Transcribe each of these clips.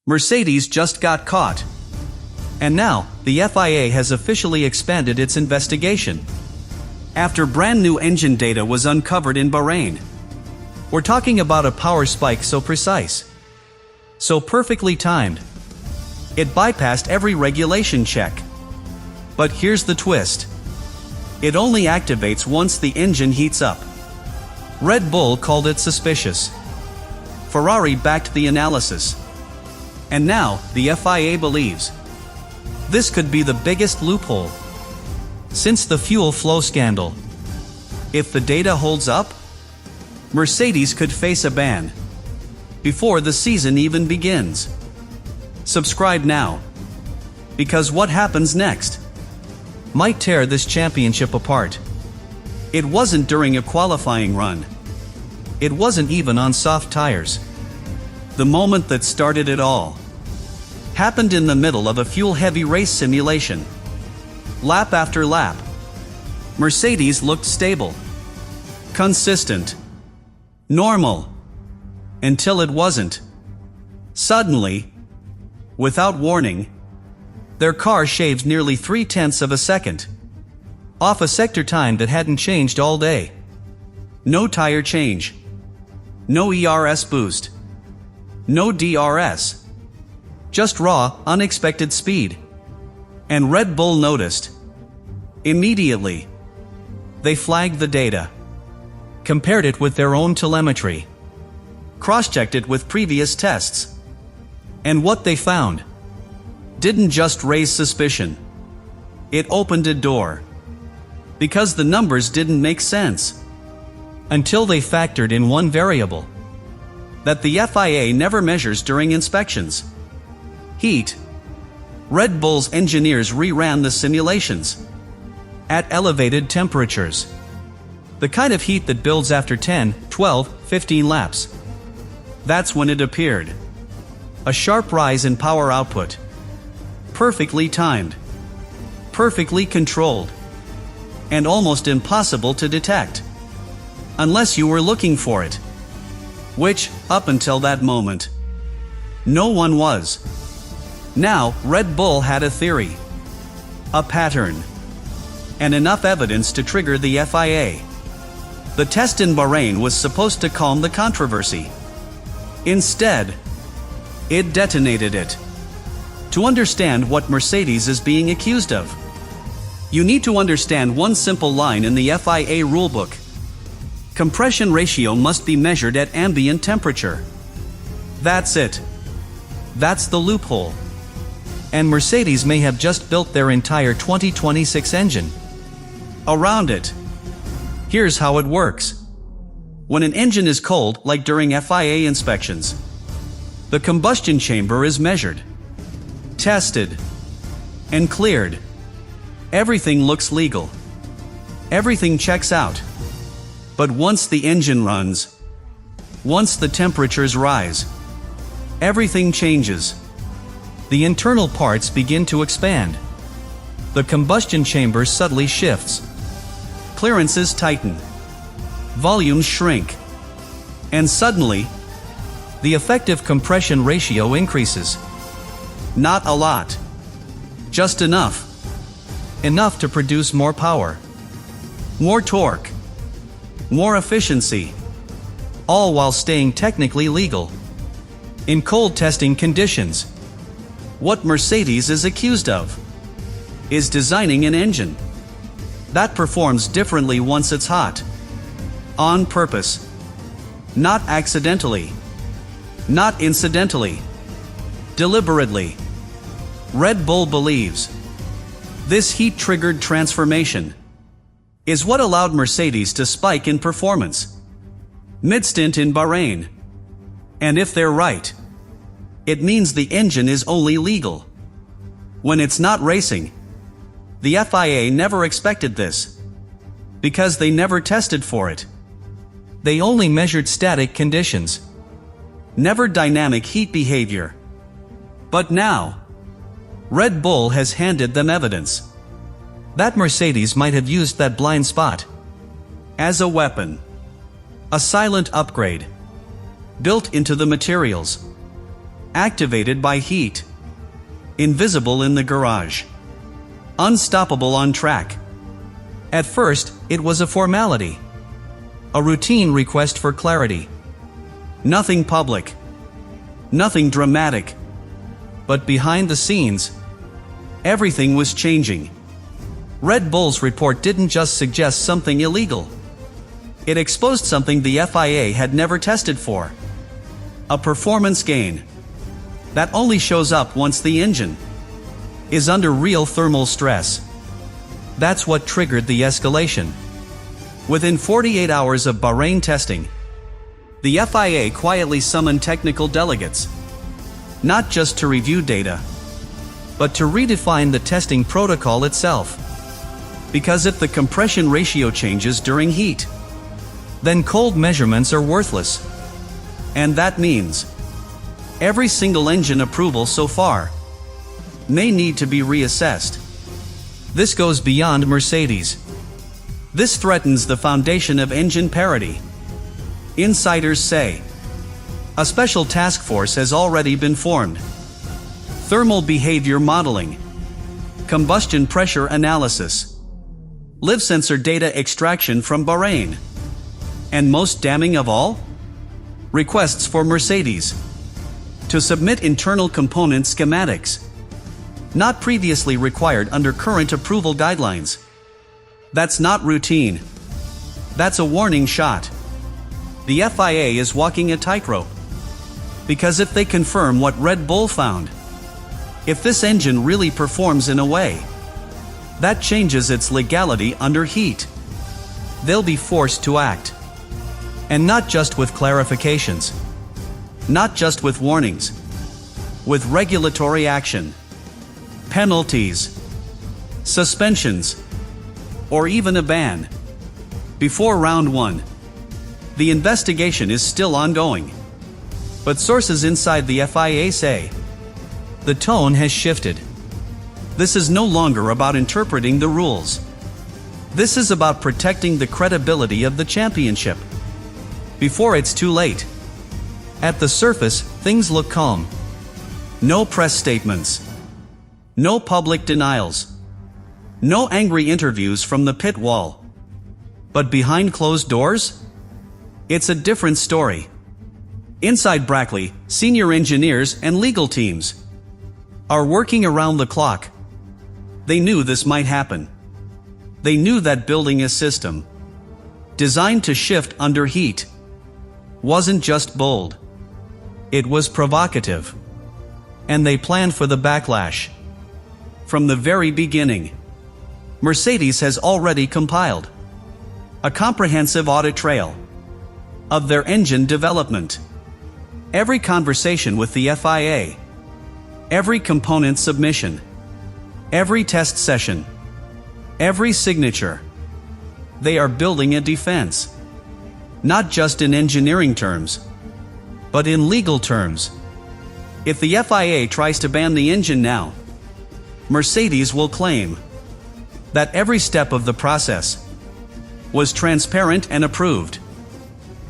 Mercedes just got caught. And now, the FIA has officially expanded its investigation. After brand new engine data was uncovered in Bahrain. We're talking about a power spike so precise, so perfectly timed, it bypassed every regulation check. But here's the twist. It only activates once the engine heats up. Red Bull called it suspicious. Ferrari backed the analysis. And now, the FIA believes this could be the biggest loophole since the fuel flow scandal. If the data holds up, Mercedes could face a ban before the season even begins. Subscribe now, because what happens next might tear this championship apart. It wasn't during a qualifying run. It wasn't even on soft tires. The moment that started it all happened in the middle of a fuel-heavy race simulation. Lap after lap, Mercedes looked stable, consistent, normal, until it wasn't. Suddenly, without warning, their car shaved nearly 0.3 of a second off a sector time that hadn't changed all day. No tire change, no ERS boost, no DRS, just raw, unexpected speed. And Red Bull noticed. Immediately, they flagged the data, compared it with their own telemetry, cross-checked it with previous tests. And what they found didn't just raise suspicion. It opened a door. Because the numbers didn't make sense until they factored in one variable that the FIA never measures during inspections: heat. Red Bull's engineers reran the simulations at elevated temperatures. The kind of heat that builds after 10, 12, 15 laps. That's when it appeared. A sharp rise in power output. Perfectly timed. Perfectly controlled. And almost impossible to detect unless you were looking for it. Which, up until that moment, no one was. Now, Red Bull had a theory, a pattern, and enough evidence to trigger the FIA. The test in Bahrain was supposed to calm the controversy. Instead, it detonated it. To understand what Mercedes is being accused of, you need to understand one simple line in the FIA rulebook. Compression ratio must be measured at ambient temperature. That's it. That's the loophole. And Mercedes may have just built their entire 2026 engine around it. Here's how it works. When an engine is cold, like during FIA inspections, the combustion chamber is measured, tested, and cleared. Everything looks legal. Everything checks out. But once the engine runs, once the temperatures rise, everything changes. The internal parts begin to expand. The combustion chamber subtly shifts. Clearances tighten. Volumes shrink. And suddenly, the effective compression ratio increases. Not a lot. Just enough. Enough to produce more power, more torque, more efficiency, all while staying technically legal. In cold testing conditions, what Mercedes is accused of is designing an engine that performs differently once it's hot. On purpose. Not accidentally. Not incidentally. Deliberately. Red Bull believes this heat-triggered transformation is what allowed Mercedes to spike in performance mid-stint in Bahrain. And if they're right, it means the engine is only legal when it's not racing. The FIA never expected this because they never tested for it. They only measured static conditions, never dynamic heat behavior. But now, Red Bull has handed them evidence that Mercedes might have used that blind spot as a weapon, a silent upgrade built into the materials, activated by heat, invisible in the garage, unstoppable on track. At first, it was a formality, a routine request for clarity. Nothing public, nothing dramatic. But behind the scenes, everything was changing. Red Bull's report didn't just suggest something illegal. It exposed something the FIA had never tested for. A performance gain that only shows up once the engine is under real thermal stress. That's what triggered the escalation. Within 48 hours of Bahrain testing, the FIA quietly summoned technical delegates, not just to review data, but to redefine the testing protocol itself. Because if the compression ratio changes during heat, then cold measurements are worthless. And that means every single engine approval so far may need to be reassessed. This goes beyond Mercedes. This threatens the foundation of engine parity. Insiders say a special task force has already been formed. Thermal behavior modeling, combustion pressure analysis, live sensor data extraction from Bahrain, and most damning of all, requests for Mercedes to submit internal component schematics, not previously required under current approval guidelines. That's not routine. That's a warning shot. The FIA is walking a tightrope. Because if they confirm what Red Bull found, if this engine really performs in a way that changes its legality under heat, they'll be forced to act. And not just with clarifications, not just with warnings, with regulatory action, penalties, suspensions, or even a ban. Before round one, the investigation is still ongoing. But sources inside the FIA say the tone has shifted. This is no longer about interpreting the rules. This is about protecting the credibility of the championship before it's too late. At the surface, things look calm. No press statements, no public denials, no angry interviews from the pit wall. But behind closed doors, it's a different story. Inside Brackley, senior engineers and legal teams are working around the clock. They knew this might happen. They knew that building a system designed to shift under heat wasn't just bold. It was provocative. And they planned for the backlash. From the very beginning, Mercedes has already compiled a comprehensive audit trail of their engine development. Every conversation with the FIA, every component submission, every test session, every signature. They are building a defense, not just in engineering terms, but in legal terms. If the FIA tries to ban the engine now, Mercedes will claim that every step of the process was transparent and approved.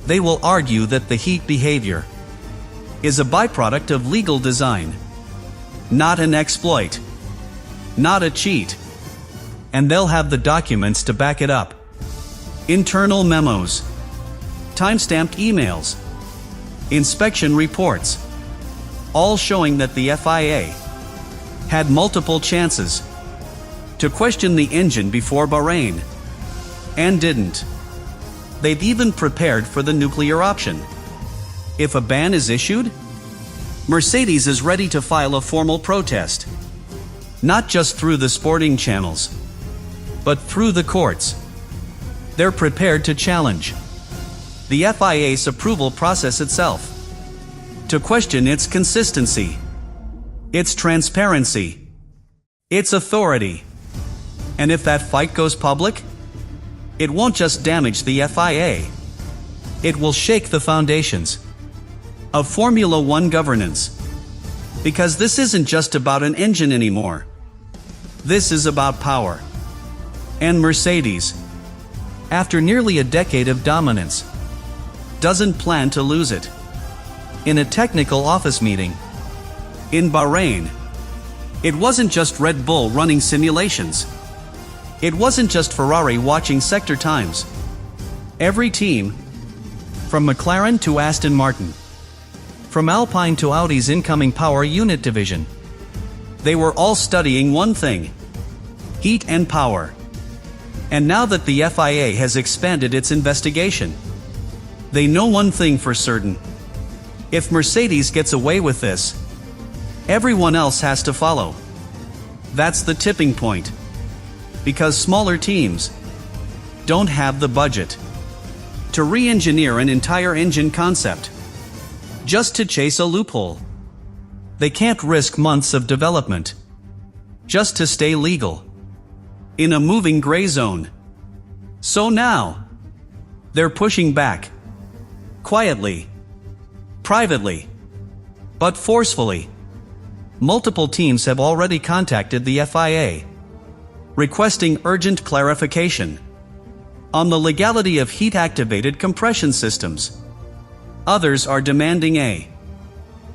They will argue that the heat behavior is a byproduct of legal design, not an exploit, not a cheat. And they'll have the documents to back it up. Internal memos, timestamped emails, inspection reports, all showing that the FIA had multiple chances to question the engine before Bahrain, and didn't. They've even prepared for the nuclear option. If a ban is issued, Mercedes is ready to file a formal protest, not just through the sporting channels, but through the courts. They're prepared to challenge the FIA's approval process itself, to question its consistency, its transparency, its authority. And if that fight goes public, it won't just damage the FIA. It will shake the foundations of Formula One governance. Because this isn't just about an engine anymore. This is about power. And Mercedes, after nearly a decade of dominance, doesn't plan to lose it. In a technical office meeting, In Bahrain, it wasn't just Red Bull running simulations. It wasn't just Ferrari watching sector times. Every team, from McLaren to Aston Martin, from Alpine to Audi's incoming power unit division, they were all studying one thing: heat and power. And now that the FIA has expanded its investigation, they know one thing for certain: if Mercedes gets away with this, everyone else has to follow. That's the tipping point. Because smaller teams don't have the budget to re-engineer an entire engine concept just to chase a loophole. They can't risk months of development just to stay legal in a moving gray zone. So now, they're pushing back. Quietly, privately, but forcefully. Multiple teams have already contacted the FIA, requesting urgent clarification on the legality of heat-activated compression systems. Others are demanding a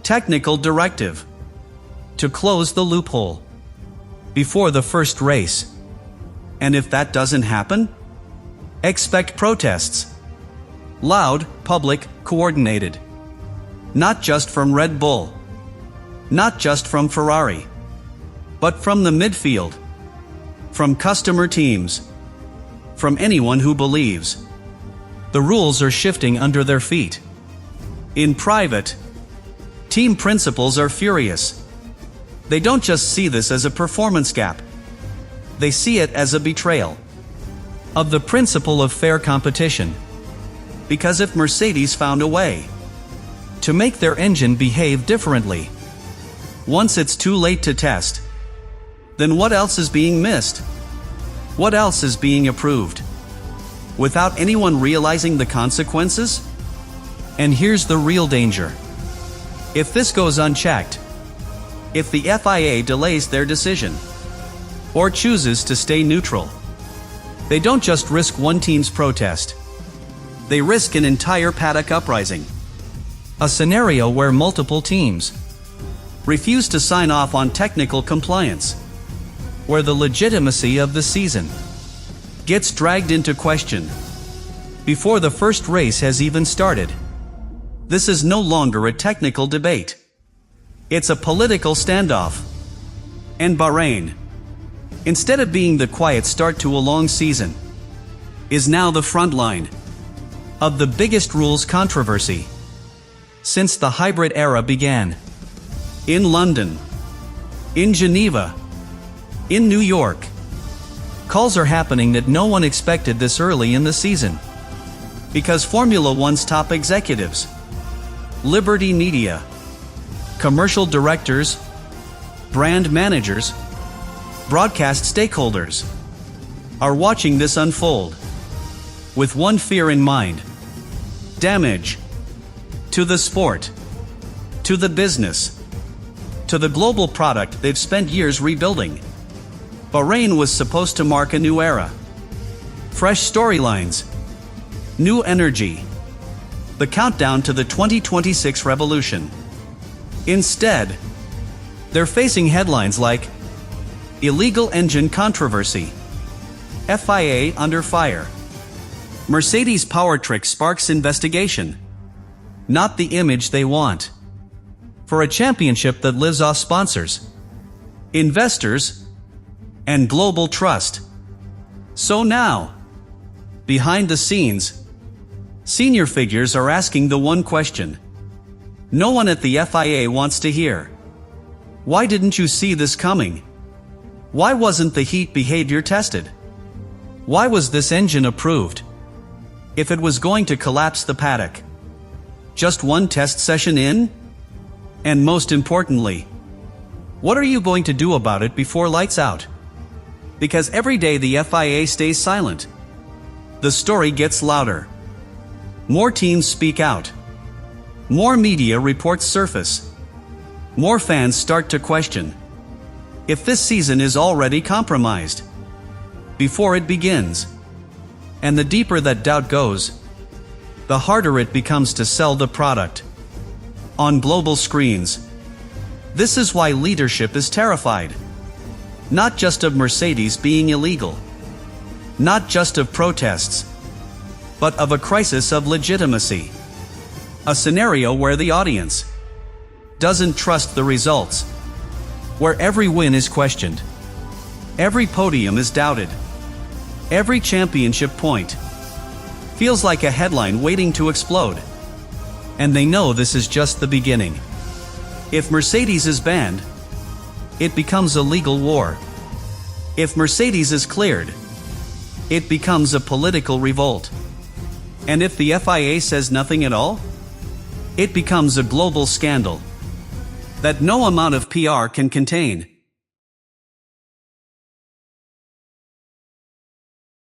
technical directive to close the loophole before the first race. And if that doesn't happen, expect protests. Loud, public, coordinated. Not just from Red Bull. Not just from Ferrari. But from the midfield. From customer teams. From anyone who believes the rules are shifting under their feet. In private, team principals are furious. They don't just see this as a performance gap. They see it as a betrayal of the principle of fair competition. Because if Mercedes found a way to make their engine behave differently once it's too late to test, then what else is being missed? What else is being approved without anyone realizing the consequences? And here's the real danger. If this goes unchecked, if the FIA delays their decision or chooses to stay neutral, they don't just risk one team's protest. They risk an entire paddock uprising. A scenario where multiple teams refuse to sign off on technical compliance, where the legitimacy of the season gets dragged into question before the first race has even started. This is no longer a technical debate. It's a political standoff. And Bahrain, instead of being the quiet start to a long season, is now the front line of the biggest rules controversy since the hybrid era began. In London, in Geneva, in New York, calls are happening that no one expected this early in the season. Because Formula One's top executives, Liberty Media, commercial directors, brand managers, broadcast stakeholders are watching this unfold with one fear in mind: damage to the sport, to the business, to the global product they've spent years rebuilding. Bahrain was supposed to mark a new era. Fresh storylines, new energy, the countdown to the 2026 revolution. Instead, they're facing headlines like illegal engine controversy, FIA under fire, Mercedes power trick sparks investigation. Not the image they want for a championship that lives off sponsors, investors, and global trust. So now, behind the scenes, senior figures are asking the one question no one at the FIA wants to hear. Why didn't you see this coming? Why wasn't the heat behavior tested? Why was this engine approved if it was going to collapse the paddock just one test session in? And most importantly, what are you going to do about it before lights out? Because every day the FIA stays silent, the story gets louder. More teams speak out. More media reports surface. More fans start to question if this season is already compromised before it begins. And the deeper that doubt goes, the harder it becomes to sell the product on global screens. This is why leadership is terrified. Not just of Mercedes being illegal. Not just of protests. But of a crisis of legitimacy. A scenario where the audience doesn't trust the results. Where every win is questioned. Every podium is doubted. Every championship point feels like a headline waiting to explode. And they know this is just the beginning. If Mercedes is banned, it becomes a legal war. If Mercedes is cleared, it becomes a political revolt. And if the FIA says nothing at all, it becomes a global scandal that no amount of PR can contain.